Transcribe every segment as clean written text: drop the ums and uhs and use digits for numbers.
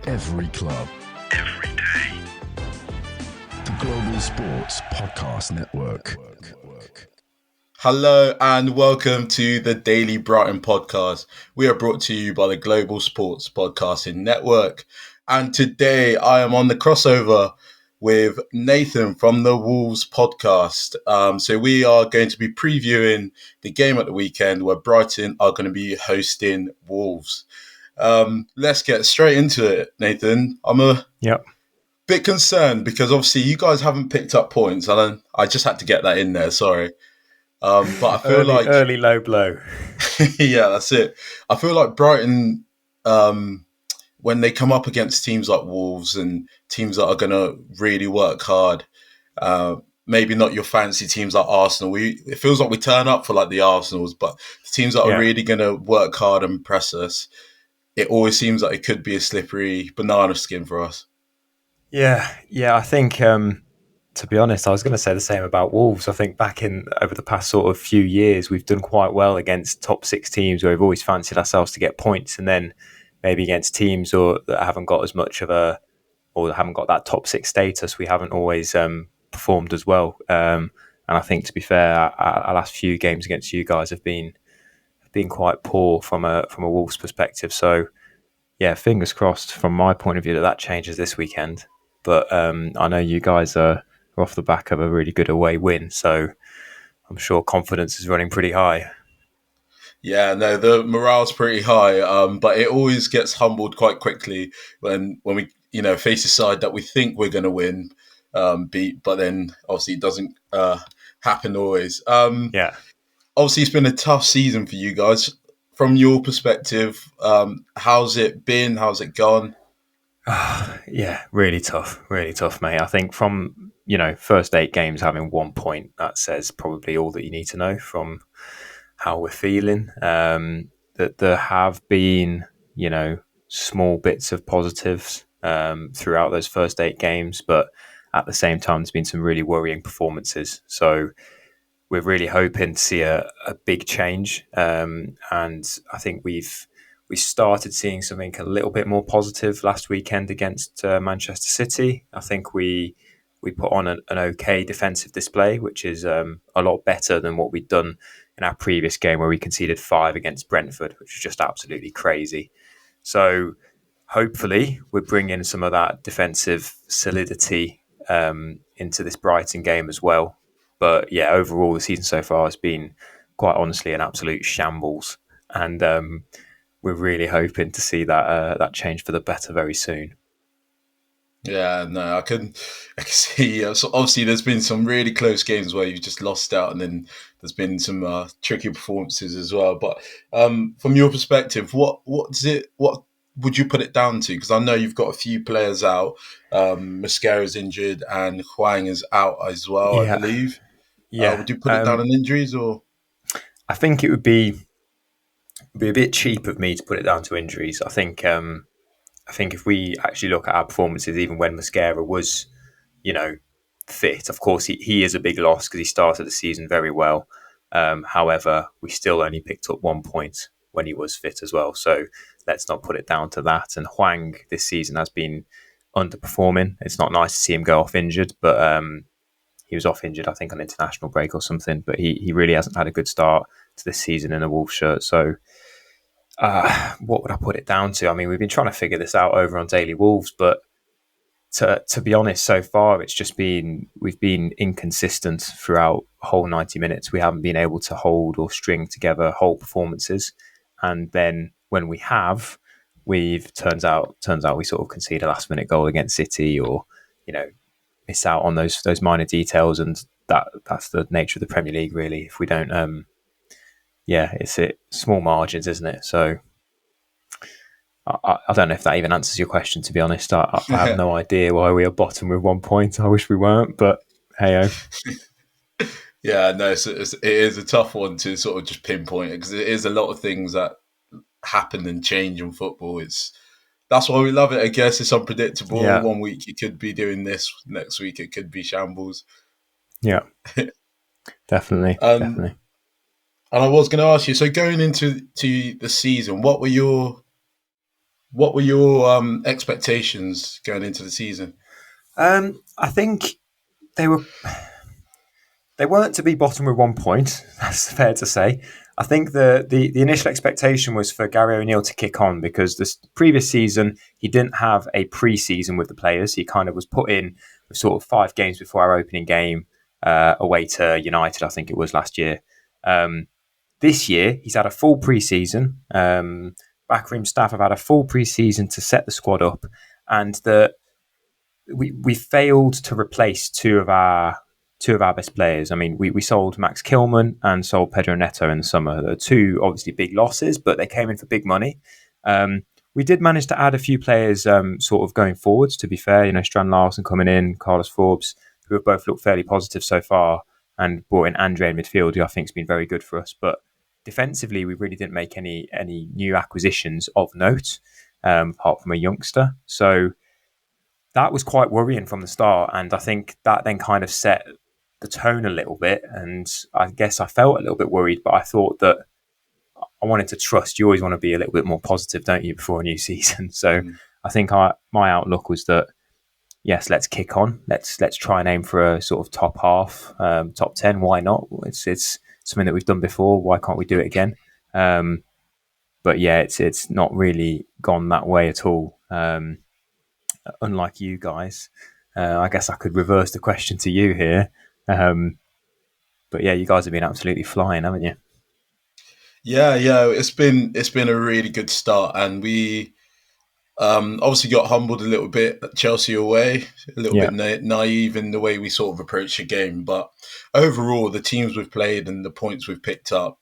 Every club. Every day. The Global Sports Podcast Network. Hello and welcome to the Daily Brighton podcast. We are brought to you by the Global Sports Podcasting Network. And today I am on the crossover with Nathan from the Wolves podcast. So we are going to be previewing the game at the weekend where Brighton are going to be hosting Wolves. Let's get straight into it, Nathan. I'm a bit concerned because obviously you guys haven't picked up points. I just had to get that in there, sorry. But I feel early low blow. Yeah, that's it. I feel like Brighton, when they come up against teams like Wolves and teams that are going to really work hard, maybe not your fancy teams like Arsenal. It feels like we turn up for like the Arsenals, but the teams that are really going to work hard and press us, it always seems like it could be a slippery banana skin for us. Yeah. I think, to be honest, I was going to say the same about Wolves. I think over the past sort of few years, we've done quite well against top six teams where we've always fancied ourselves to get points, and then maybe against teams that haven't got as much of or haven't got that top six status, we haven't always performed as well. And I think, to be fair, our last few games against you guys have been quite poor from a Wolves perspective. So, yeah, fingers crossed from my point of view that changes this weekend. But I know you guys are off the back of a really good away win, so I'm sure confidence is running pretty high. Yeah, no, the morale's pretty high, but it always gets humbled quite quickly when we face a side that we think we're going to win, beat, but then obviously it doesn't happen always. Obviously, it's been a tough season for you guys. From your perspective, how's it been? How's it gone? Yeah, really tough, mate. I think from first 8 games having 1 point, that says probably all that you need to know from how we're feeling. That there have been small bits of positives throughout those first 8 games, but at the same time, there's been some really worrying performances. So we're really hoping to see a big change, and I think we started seeing something a little bit more positive last weekend against Manchester City. I think we put on an okay defensive display, which is a lot better than what we'd done in our previous game where we conceded 5 against Brentford, which was just absolutely crazy. So hopefully we're bringing some of that defensive solidity into this Brighton game as well. But yeah, overall the season so far has been quite honestly an absolute shambles, and we're really hoping to see that change for the better very soon. Yeah, no, I can see. So obviously, there's been some really close games where you've just lost out, and then there's been some tricky performances as well. But from your perspective, what would you put it down to? Because I know you've got a few players out. Mascara's injured, and Huang is out as well, I believe. Yeah. Would you put it down on injuries, or? I think it would be a bit cheap of me to put it down to injuries. I think if we actually look at our performances, even when Mascara was, fit, of course he is a big loss because he started the season very well. However, we still only picked up 1 point when he was fit as well. So let's not put it down to that. And Huang this season has been underperforming. It's not nice to see him go off injured, but he was off injured, I think, on international break or something. But he really hasn't had a good start to this season in a Wolves shirt. So what would I put it down to? I mean, we've been trying to figure this out over on Daily Wolves, but to be honest, so far it's just we've been inconsistent throughout the whole 90 minutes. We haven't been able to hold or string together whole performances, and then when we have, turns out we sort of concede a last minute goal against City, or miss out on those minor details, and that's the nature of the Premier League, really. If we don't, it's small margins, isn't it? So I don't know if that even answers your question, to be honest. I have no idea why we are bottom with 1 point. I wish we weren't, but hey-o. Yeah, no, it is a tough one to sort of just pinpoint it, because it is a lot of things that happen and change in football. That's why we love it, I guess. It's unpredictable. Yeah. 1 week you could be doing this, next week it could be shambles. Yeah, definitely. And I was going to ask you, so going into the season, what were your What were your expectations going into the season? I think they were they weren't to be bottom with 1 point. That's fair to say. I think the initial expectation was for Gary O'Neill to kick on because this previous season he didn't have a pre-season with the players. He kind of was put in with sort of 5 games before our opening game away to United, I think it was last year. This year he's had a full pre-season. Backroom staff have had a full pre-season to set the squad up, and we failed to replace two of our best players. I mean, we sold Max Kilman and sold Pedro Neto in the summer. They're two obviously big losses, but they came in for big money. We did manage to add a few players sort of going forwards, to be fair. Strand Larson coming in, Carlos Forbes, who have both looked fairly positive so far, and brought in Andre in midfield, who I think has been very good for us. But defensively, we really didn't make any new acquisitions of note, apart from a youngster. So that was quite worrying from the start. And I think that then kind of set the tone a little bit. And I guess I felt a little bit worried, but I thought that I wanted to trust. You always want to be a little bit more positive, don't you, before a new season? So I think my outlook was that, yes, let's kick on. Let's try and aim for a sort of top half, top 10. Why not? It's something that we've done before. Why can't we do it again? But yeah, it's not really gone that way at all. Unlike you guys, I guess I could reverse the question to you here. But yeah, you guys have been absolutely flying, haven't you? Yeah, it's been a really good start, and we obviously got humbled a little bit at Chelsea away, a little bit naive in the way we sort of approach the game. But overall, the teams we've played and the points we've picked up,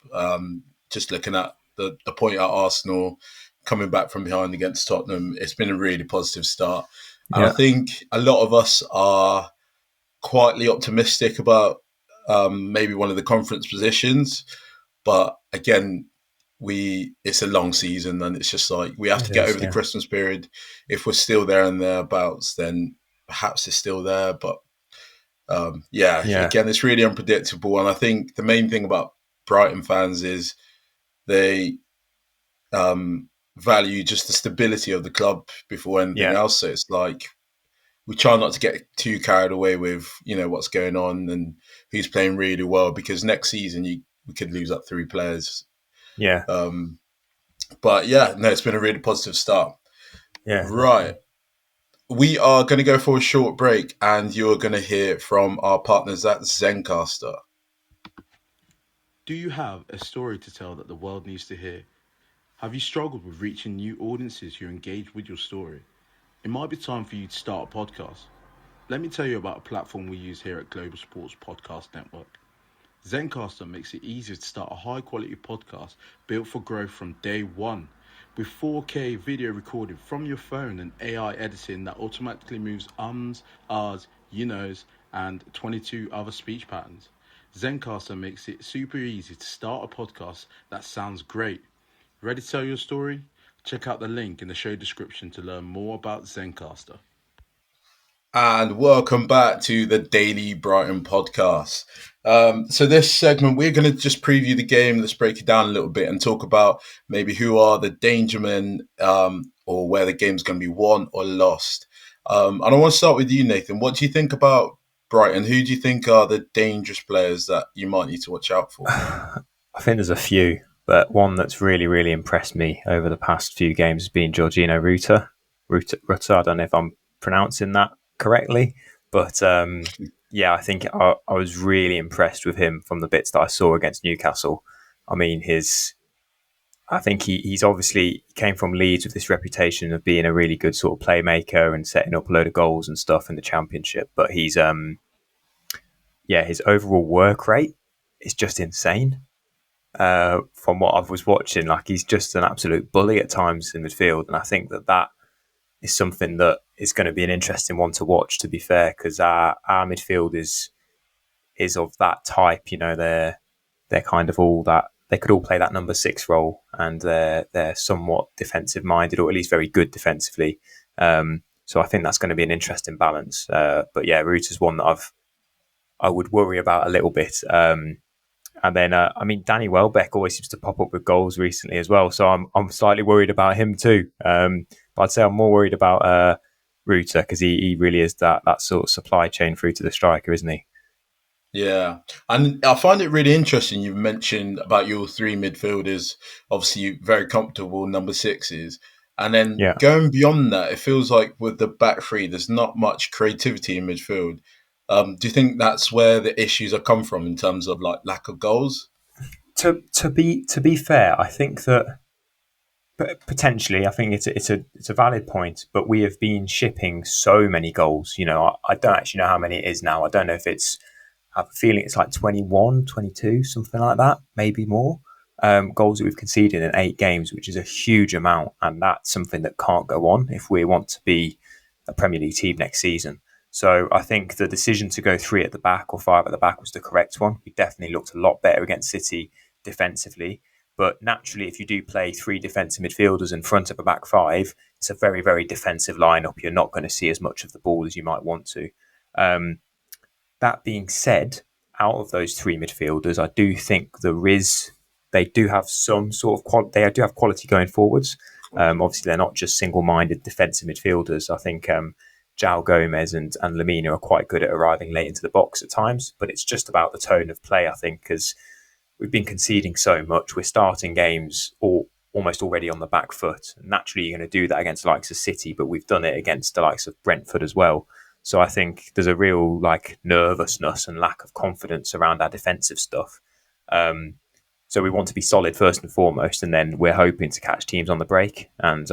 just looking at the point at Arsenal, coming back from behind against Tottenham, it's been a really positive start. And I think a lot of us are quietly optimistic about maybe one of the conference positions. But again, it's a long season, and it's just like we have to get over the Christmas period. If we're still there and thereabouts, then perhaps it's still there. But again, it's really unpredictable. And I think the main thing about Brighton fans is they value just the stability of the club before anything else. So it's like we try not to get too carried away with what's going on and who's playing really well, because next season we could lose up 3 players. Yeah. But it's been a really positive start. Yeah. Right. We are going to go for a short break, and you're going to hear from our partners at Zencastr. Do you have a story to tell that the world needs to hear? Have you struggled with reaching new audiences who engage with your story? It might be time for you to start a podcast. Let me tell you about a platform we use here at Global Sports Podcast Network. Zencastr makes it easier to start a high-quality podcast built for growth from day one. With 4K video recorded from your phone and AI editing that automatically moves ums, ahs, you knows, and 22 other speech patterns. Zencastr makes it super easy to start a podcast that sounds great. Ready to tell your story? Check out the link in the show description to learn more about Zencastr. And welcome back to the Daily Brighton podcast. So this segment, we're going to just preview the game. Let's break it down a little bit and talk about maybe who are the danger men, or where the game's going to be won or lost. And I want to start with you, Nathan. What do you think about Brighton? Who do you think are the dangerous players that you might need to watch out for? I think there's a few, but one that's really, really impressed me over the past few games has been Georgino Rutter. I don't know if I'm pronouncing that correctly, but I think I was really impressed with him from the bits that I saw against Newcastle. I mean, I think he's obviously came from Leeds with this reputation of being a really good sort of playmaker and setting up a load of goals and stuff in the Championship, but he's his overall work rate is just insane. From what I was watching, like he's just an absolute bully at times in midfield, and I think that is something that is going to be an interesting one to watch, to be fair, because our midfield is of that type. They're kind of all that. They could all play that number 6 role, and they're somewhat defensive minded, or at least very good defensively. So I think that's going to be an interesting balance. But yeah, Rutter's one that I would worry about a little bit. And then, Danny Welbeck always seems to pop up with goals recently as well. So I'm slightly worried about him too. But I'd say I'm more worried about Ruta, because he really is that sort of supply chain through to the striker, isn't he? Yeah, and I find it really interesting. You've mentioned about your three midfielders, obviously very comfortable number sixes, and then Yeah. going beyond that, it feels like with the back three, there's not much creativity in midfield. Do you think that's where the issues have come from in terms of like lack of goals? To be fair, I think that potentially, I think it's a valid point, but we have been shipping so many goals. I don't actually know how many it is now. I don't know if I have a feeling it's like 21, 22, something like that, maybe more. Goals that we've conceded in 8 games, which is a huge amount, and that's something that can't go on if we want to be a Premier League team next season. So I think the decision to go 3 at the back or 5 at the back was the correct one. We definitely looked a lot better against City defensively. But naturally, if you do play 3 defensive midfielders in front of a back 5, it's a very, very defensive lineup. You're not going to see as much of the ball as you might want to. That being said, out of those 3 midfielders, I do think they do have some sort of they do have quality going forwards. Obviously, they're not just single-minded defensive midfielders. I think João Gomez and Lamina are quite good at arriving late into the box at times, but it's just about the tone of play, I think, because we've been conceding so much. We're starting games almost already on the back foot. Naturally, you're going to do that against the likes of City, but we've done it against the likes of Brentford as well. So I think there's a real nervousness and lack of confidence around our defensive stuff. So we want to be solid first and foremost, and then we're hoping to catch teams on the break. And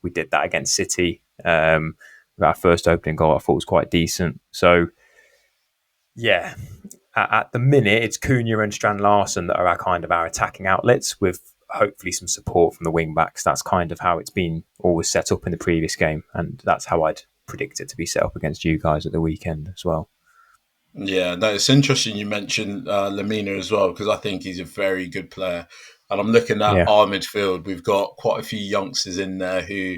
we did that against City. Our first opening goal I thought was quite decent. So yeah, at the minute it's Cunha and Strand Larsen that are our attacking outlets, with hopefully some support from the wing backs. That's kind of how it's been always set up in the previous game, and that's how I'd predict it to be set up against you guys at the weekend as well. Yeah, no, it's interesting you mentioned Lamina as well, because I think he's a very good player. And I'm looking at our midfield. We've got quite a few youngsters in there who,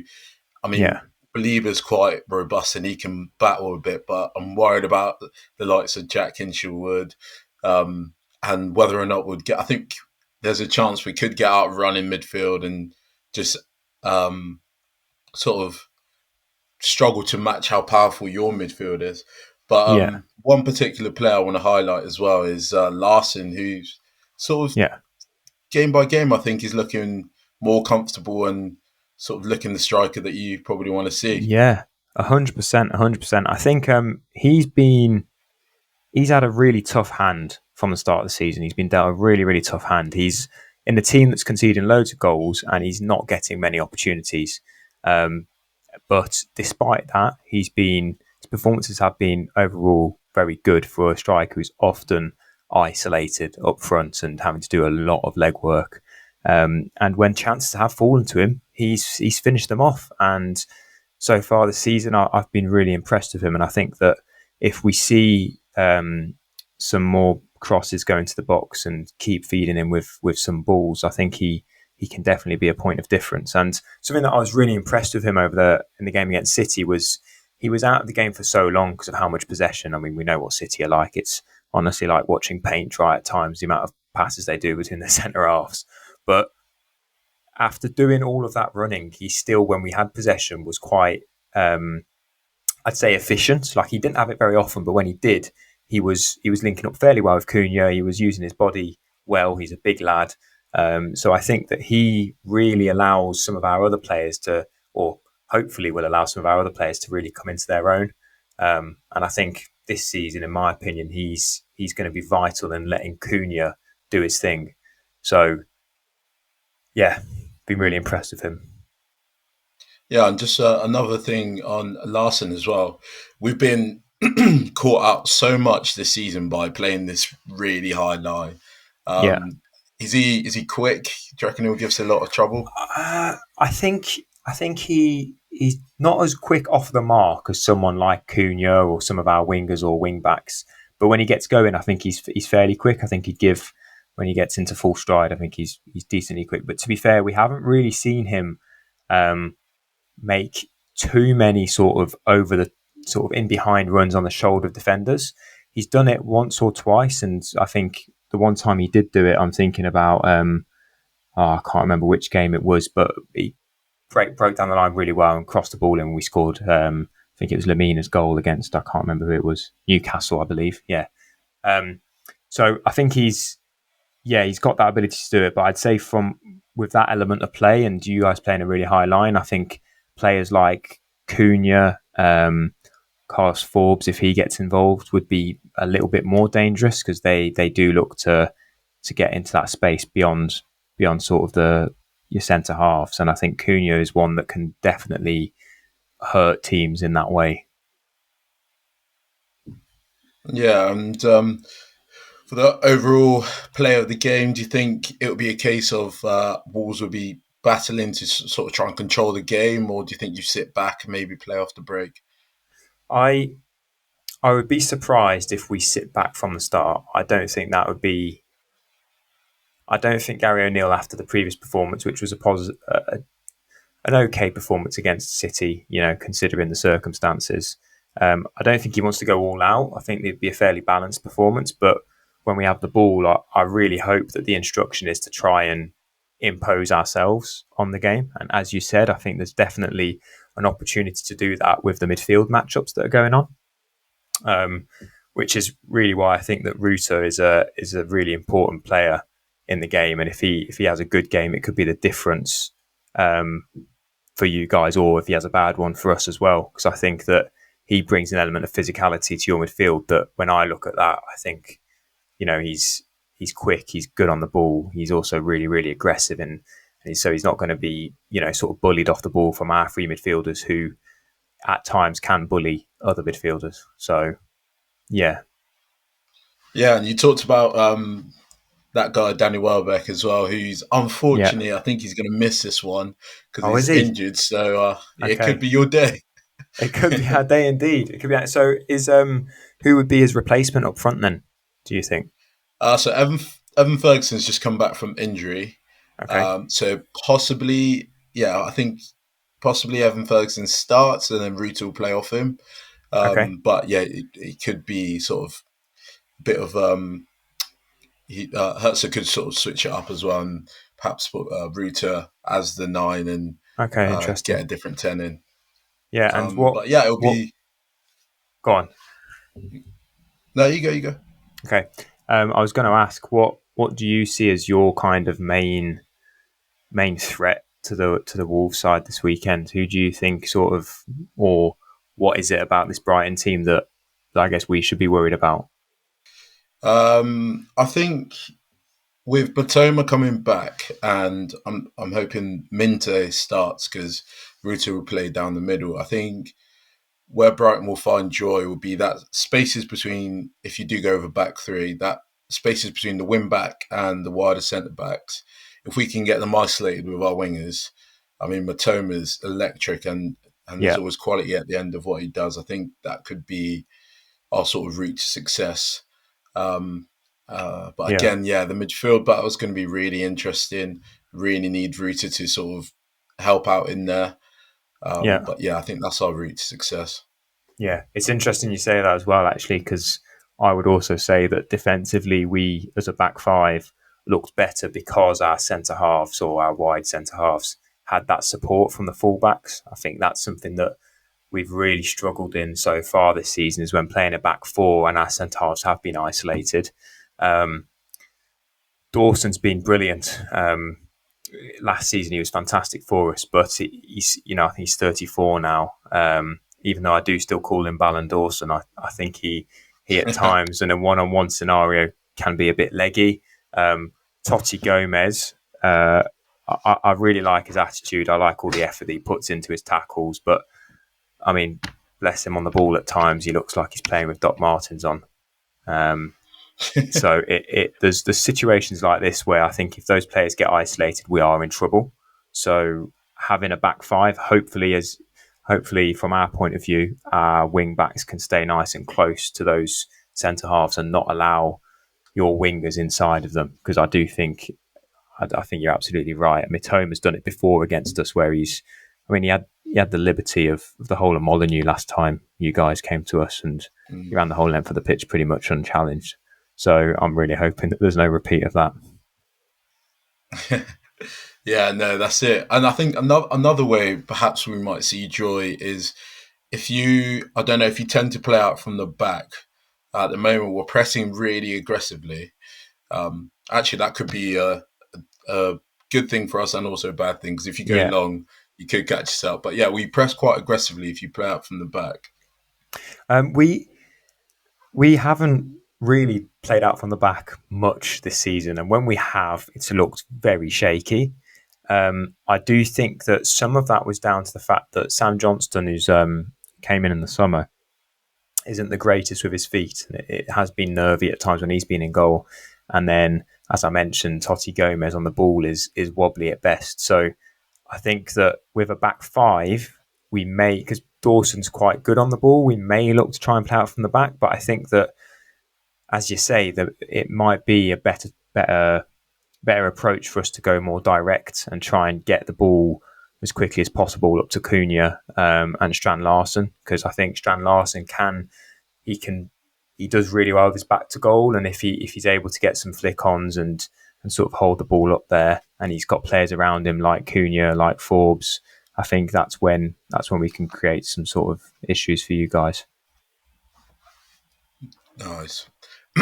I mean, Belieber's quite robust and he can battle a bit, but I'm worried about the likes of Jack Hinshelwood and whether or not I think there's a chance we could get out running midfield and just sort of struggle to match how powerful your midfield is. But one particular player I want to highlight as well is Larsen, who's sort of game by game, I think, is looking more comfortable and sort of looking the striker that you probably want to see. Yeah, 100%. I think he's had a really tough hand from the start of the season. He's been dealt a really, really tough hand. He's in a team that's conceding loads of goals and he's not getting many opportunities. But despite that, his performances have been overall very good for a striker who's often isolated up front and having to do a lot of legwork. And when chances have fallen to him, he's finished them off. And so far this season, I've been really impressed with him. And I think that if we see some more crosses go into the box and keep feeding him with some balls, I think he can definitely be a point of difference. And something that I was really impressed with him in the game against City was he was out of the game for so long because of how much possession. I mean, we know what City are like. It's honestly like watching paint dry at times, the amount of passes they do between their centre halves. But after doing all of that running, he still, when we had possession, was quite, I'd say, efficient. Like, he didn't have it very often, but when he did, he was linking up fairly well with Cunha. He was using his body well. He's a big lad. So I think that he really allows some of our other players to, or hopefully will allow some of our other players to really come into their own. And I think this season, in my opinion, he's going to be vital in letting Cunha do his thing. So, yeah, been really impressed with him. Yeah, and just another thing on Larsen as well. We've been caught out so much this season by playing this really high line. Is he quick? Do you reckon he'll give us a lot of trouble? I think he's not as quick off the mark as someone like Cunha or some of our wingers or wing backs. But when he gets going, I think he's fairly quick. I think when he gets into full stride, I think he's decently quick. But to be fair, we haven't really seen him make too many sort of in behind runs on the shoulder of defenders. He's done it once or twice, and I think the one time he did do it, I'm thinking about I can't remember which game it was, but he broke down the line really well and crossed the ball in. We scored. I think it was Lamina's goal against. I can't remember who it was. Newcastle, I believe. Yeah. So I think he's got that ability to do it. But I'd say with that element of play and you guys playing a really high line, I think players like Cunha, Carlos Forbes, if he gets involved, would be a little bit more dangerous because they do look to get into that space beyond sort of your centre halves. And I think Cunha is one that can definitely hurt teams in that way. Yeah, and for the overall play of the game, do you think it would be a case of Wolves would be battling to sort of try and control the game, or do you think you sit back and maybe play off the break? I would be surprised if we sit back from the start. I don't think Gary O'Neill, after the previous performance, which was an okay performance against City, considering the circumstances, I don't think he wants to go all out. I think it'd be a fairly balanced performance, but when we have the ball, I really hope that the instruction is to try and impose ourselves on the game. And as you said, I think there's definitely an opportunity to do that with the midfield matchups that are going on, which is really why I think that Ruta is a really important player in the game. And if he has a good game, it could be the difference for you guys, or if he has a bad one, for us as well. Because I think that he brings an element of physicality to your midfield that when I look at that, I think, he's quick, he's good on the ball, he's also really, really aggressive, and so he's not going to be, sort of bullied off the ball from our free midfielders who at times can bully other midfielders. So, yeah. Yeah, and you talked about that guy, Danny Welbeck, as well, who's unfortunately, I think he's going to miss this one because he's injured. So It could be your day. It could be our day indeed. It could be. So who would be his replacement up front then, do you think? So Evan Ferguson's just come back from injury. Okay. So possibly, I think possibly Evan Ferguson starts and then Ruta will play off him. Okay. But yeah, it could be sort of a bit of Hertzer could sort of switch it up as well and perhaps put Ruta as the 9 and interesting. get a different 10 in. Yeah, and what? But yeah, it'll be. Go on. No, you go. Okay. I was going to ask, what do you see as your kind of main threat to the Wolves side this weekend? Who do you think or what is it about this Brighton team that I guess we should be worried about? I think with Batoma coming back, and I'm hoping Minte starts because Ruta will play down the middle. I think where Brighton will find joy will be that spaces between, if you do go over back three, that spaces between the wing back and the wider centre backs. If we can get them isolated with our wingers, I mean, Matoma's electric and there's always quality at the end of what he does. I think that could be our sort of route to success. But again, the midfield battle is going to be really interesting. Really need Ruta to sort of help out in there. But I think that's our route to success. Yeah, it's interesting you say that as well, actually, because I would also say that defensively, we as a back five looked better because our centre halves or our wide centre halves had that support from the fullbacks. I think that's something that we've really struggled in so far this season, is when playing a back four and our centre halves have been isolated. Dawson's been brilliant. Last season he was fantastic for us, but he's, I think he's 34 now. Even though I do still call him Ballon Dawson, I think he at times in a one-on-one scenario can be a bit leggy. Totti Gomez, I really like his attitude. I like all the effort that he puts into his tackles, but I mean, bless him, on the ball at times he looks like he's playing with Doc Martens on. So there's situations like this where I think if those players get isolated, we are in trouble. So having a back five, hopefully from our point of view, our wing backs can stay nice and close to those centre halves and not allow your wingers inside of them. Because I do think, I think you're absolutely right. Mitoma's done it before against us, where he had the liberty of the whole of Molineux last time you guys came to us, and he ran the whole length of the pitch pretty much unchallenged. So I'm really hoping that there's no repeat of that. Yeah, no, that's it. And I think another way perhaps we might see joy is if you, I don't know, if you tend to play out from the back. At the moment, we're pressing really aggressively. Actually, that could be a good thing for us and also a bad thing, because if you go Yeah. long, you could catch yourself. But yeah, we press quite aggressively if you play out from the back. We haven't really played out from the back much this season, and when we have, it's looked very shaky. I do think that some of that was down to the fact that Sam Johnston, who's came in the summer, isn't the greatest with his feet. It has been nervy at times when he's been in goal, and then, as I mentioned, Totti Gomez on the ball is wobbly at best. So I think that with a back five, we may, because Dawson's quite good on the ball, we may look to try and play out from the back. But I think that, as you say, that it might be a better approach for us to go more direct and try and get the ball as quickly as possible up to Cunha and Strand Larsen, because I think Strand Larsen he does really well with his back to goal, and if he's able to get some flick ons and sort of hold the ball up there, and he's got players around him like Cunha, like Forbes, I think that's when we can create some sort of issues for you guys. Nice.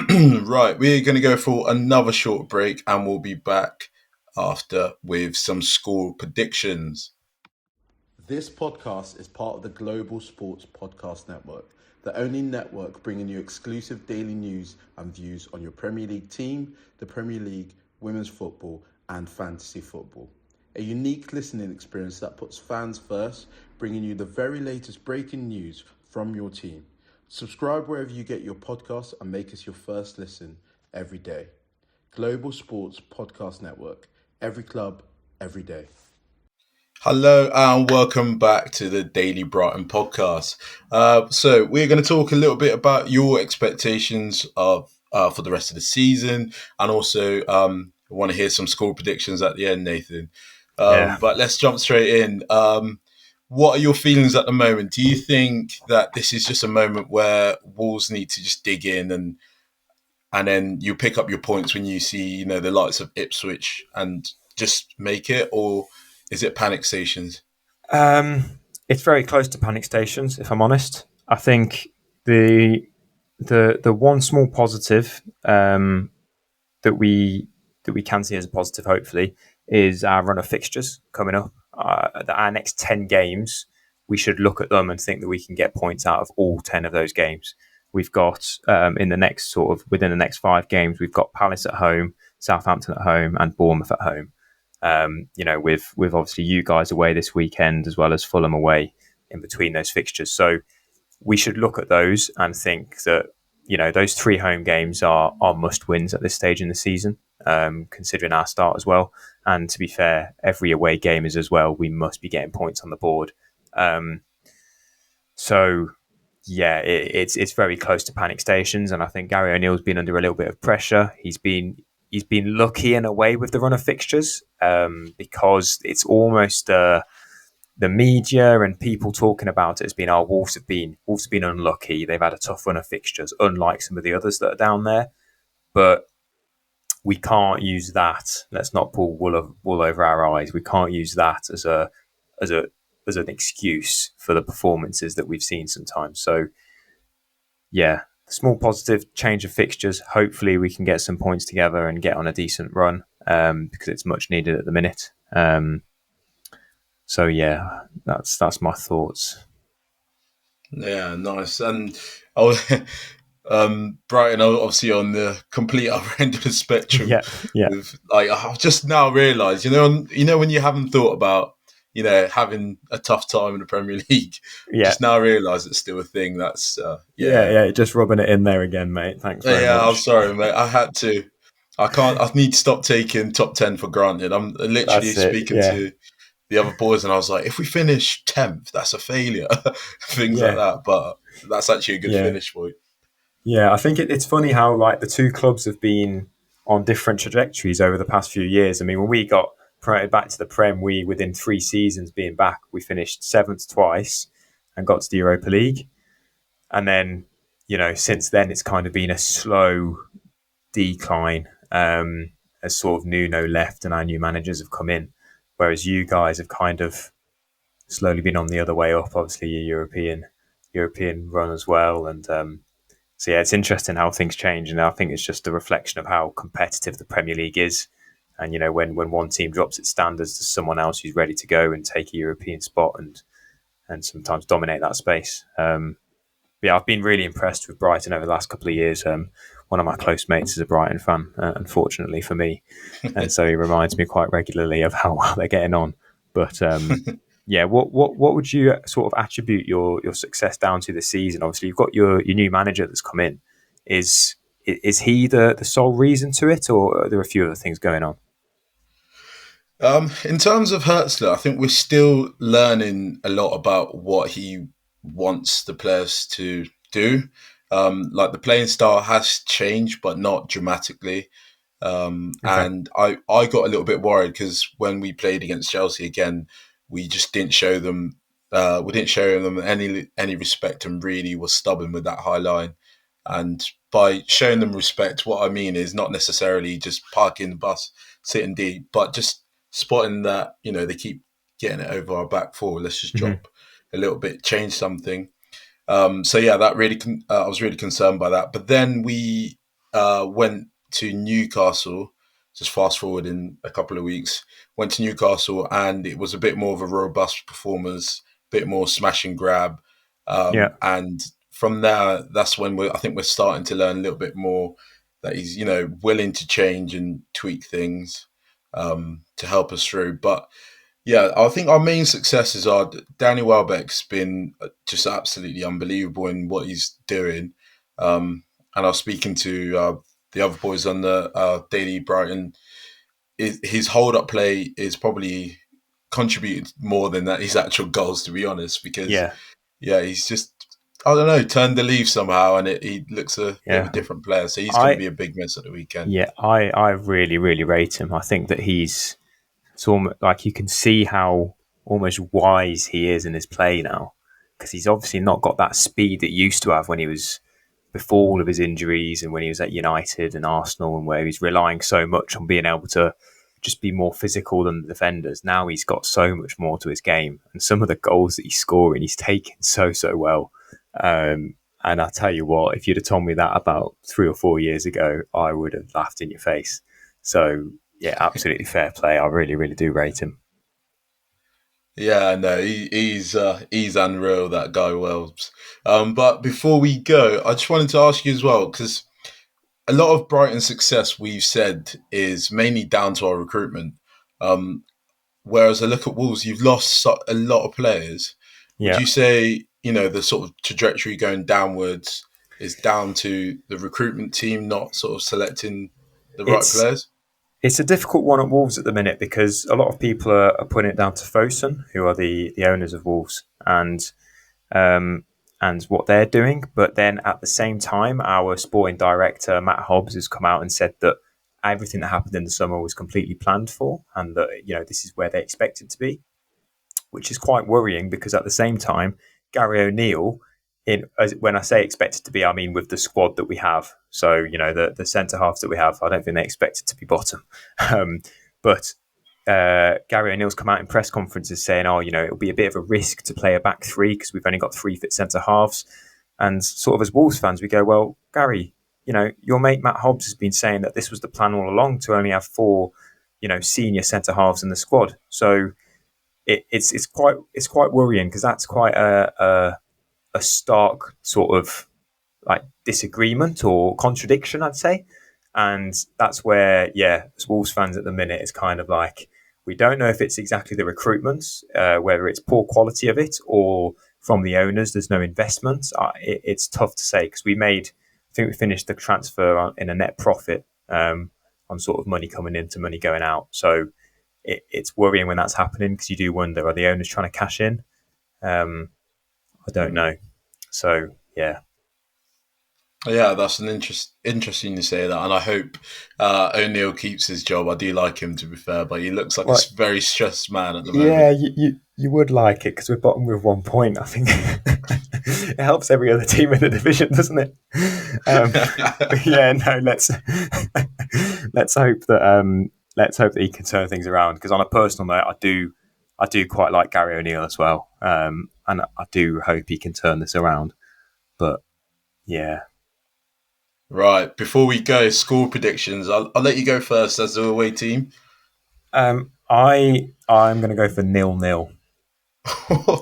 Right, we're going to go for another short break and we'll be back after with some score predictions. This podcast is part of the Global Sports Podcast Network, the only network bringing you exclusive daily news and views on your Premier League team, the Premier League, women's football, and fantasy football. A unique listening experience that puts fans first, bringing you the very latest breaking news from your team. Subscribe wherever you get your podcasts and make us your first listen every day. Global Sports Podcast Network. Every club, every day. Hello and welcome back to the Daily Brighton podcast. So we're going to talk a little bit about your expectations of for the rest of the season, and also want to hear some score predictions at the end, Nathan. But let's jump straight in. What are your feelings at the moment? Do you think that this is just a moment where Wolves need to just dig in and then you pick up your points when you see, the likes of Ipswich and just make it, or is it panic stations? It's very close to panic stations, if I'm honest. I think the one small positive that we can see as a positive, hopefully, is our run of fixtures coming up. Our next 10 games, we should look at them and think that we can get points out of all 10 of those games. We've got within the next 5 games, we've got Palace at home, Southampton at home, and Bournemouth at home. With obviously you guys away this weekend, as well as Fulham away in between those fixtures. So we should look at those and think that, those 3 home games are must wins at this stage in the season, considering our start as well. And to be fair, every away game is as well. We must be getting points on the board. It's very close to panic stations, and I think Gary O'Neill's been under a little bit of pressure. He's been lucky in a way with the run of fixtures, because it's almost the media and people talking about it has been, Wolves have been unlucky. They've had a tough run of fixtures, unlike some of the others that are down there. But we can't use that. Let's not pull wool over our eyes. We can't use that as an excuse for the performances that we've seen sometimes. So, yeah, small positive change of fixtures. Hopefully, we can get some points together and get on a decent run, because it's much needed at the minute. So yeah, that's my thoughts. Yeah, nice. And Brighton are obviously on the complete other end of the spectrum. Yeah. With, I've just now realised, when you haven't thought about, having a tough time in the Premier League, just now realise it's still a thing. That's just rubbing it in there again, mate. Thanks very much. I'm sorry, mate. I had to. I need to stop taking top 10 for granted. I'm literally speaking to the other boys, and I was like, if we finish 10th, that's a failure. Things like that. But that's actually a good finish for you. Yeah, I think it's funny how the 2 clubs have been on different trajectories over the past few years. I mean, when we got promoted back to the Prem, within 3 seasons being back, we finished 7th twice and got to the Europa League. And then, since then, it's kind of been a slow decline, as sort of Nuno left and our new managers have come in. whereas you guys have kind of slowly been on the other way up. Obviously, your European run as well, and so yeah, it's interesting how things change, and I think it's just a reflection of how competitive the Premier League is. And when one team drops its standards, there's someone else who's ready to go and take a European spot and sometimes dominate that space. Yeah, I've been really impressed with Brighton over the last couple of years. One of my close mates is a Brighton fan, unfortunately for me, and so he reminds me quite regularly of how well they're getting on. But yeah, what would you sort of attribute your success down to this season? Obviously, you've got your new manager that's come in. Is he the sole reason to it, or are there a few other things going on? In terms of Hertzler, I think we're still learning a lot about what he wants the players to do. Like the playing style has changed, but not dramatically. And I got a little bit worried because when we played against Chelsea again, we just didn't show them. We didn't show them any respect, and really was stubborn with that high line. And by showing them respect, what I mean is not necessarily just parking the bus, sitting deep, but just spotting that they keep getting it over our back four. Let's just drop a little bit, change something. So yeah, that really I was really concerned by that. But then we went to Newcastle. Just fast forward in a couple of weeks, went to Newcastle, and it was a bit more of a robust performance, a bit more smash and grab. And from there, that's when I think we're starting to learn a little bit more that he's willing to change and tweak things to help us through. But yeah, I think our main successes are Danny Welbeck's been just absolutely unbelievable in what he's doing. And I was speaking to the other boys on the Daily Brighton. His hold-up play is probably contributed more than his actual goals, to be honest, because he's just, I don't know, turned the leaf somehow, and he looks a bit of a different player. So he's going to be a big miss at the weekend. Yeah, I really, really rate him. I think that it's almost like you can see how almost wise he is in his play now, because he's obviously not got that speed that he used to have when he was before all of his injuries and when he was at United and Arsenal, and where he's relying so much on being able to just be more physical than the defenders. Now he's got so much more to his game, and some of the goals that he's scoring, he's taken so well. And I tell you what, if you'd have told me that about 3 or 4 years ago, I would have laughed in your face. So yeah, absolutely fair play. I really, really do rate him. Yeah, no, he's unreal, that guy Wells. But before we go, I just wanted to ask you as well, because a lot of Brighton's success, we've said, is mainly down to our recruitment. Whereas I look at Wolves, you've lost a lot of players. Would you say, the sort of trajectory going downwards is down to the recruitment team not sort of selecting the right players? It's a difficult one at Wolves at the minute, because a lot of people are putting it down to Fosun, who are the owners of Wolves, and what they're doing. But then at the same time, our sporting director, Matt Hobbs, has come out and said that everything that happened in the summer was completely planned for, and that this is where they expect it to be, which is quite worrying, because at the same time, Gary O'Neill, when I say expected to be, I mean with the squad that we have. So, the centre halves that we have, I don't think they expect it to be bottom. But Gary O'Neill's come out in press conferences saying, it'll be a bit of a risk to play a back three because we've only got 3 fit centre halves. And sort of as Wolves fans, we go, well, Gary, your mate Matt Hobbs has been saying that this was the plan all along, to only have 4, senior centre halves in the squad. So it's quite worrying, because that's quite a stark sort of like disagreement or contradiction, I'd say. And that's where, as Wolves fans at the minute, it's kind of like, we don't know if it's exactly the recruitment, whether it's poor quality of it or from the owners, there's no investment. It's tough to say, because I think we finished the transfer in a net profit on sort of money coming in to money going out. So it's worrying when that's happening, because you do wonder, are the owners trying to cash in? I don't know. So, yeah. Yeah, that's interesting to say that, and I hope O'Neill keeps his job. I do like him, to be fair, but he looks like a very stressed man at the moment. Yeah, you would like it, because we're bottom with 1 point. I think it helps every other team in the division, doesn't it? But yeah, no. Let's hope that let's hope that he can turn things around. Because on a personal note, I do quite like Gary O'Neill as well, and I do hope he can turn this around. But yeah. Right, before we go, score predictions. I'll let you go first as the away team. I'm going to go for 0-0.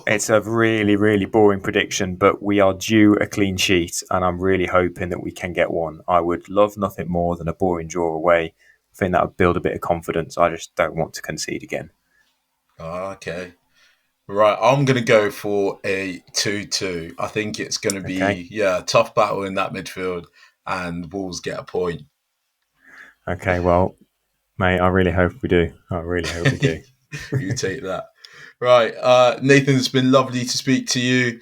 It's a really, really boring prediction, but we are due a clean sheet, and I'm really hoping that we can get one. I would love nothing more than a boring draw away. I think that would build a bit of confidence. I just don't want to concede again. Okay. Right, I'm going to go for a 2-2. I think it's going to be, a tough battle in that midfield, and Wolves get a point. Okay, well, mate, I really hope we do. You take that. Right, Nathan, it's been lovely to speak to you.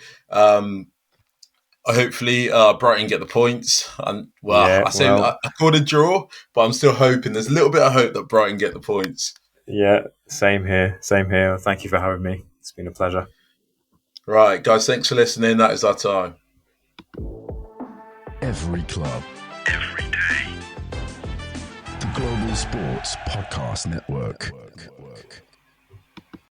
Hopefully, Brighton get the points. And I called a draw, but I'm still hoping. There's a little bit of hope that Brighton get the points. Yeah, same here. Thank you for having me. It's been a pleasure. Right, guys, thanks for listening. That is our time. Every club, every day. The Global Sports Podcast Network.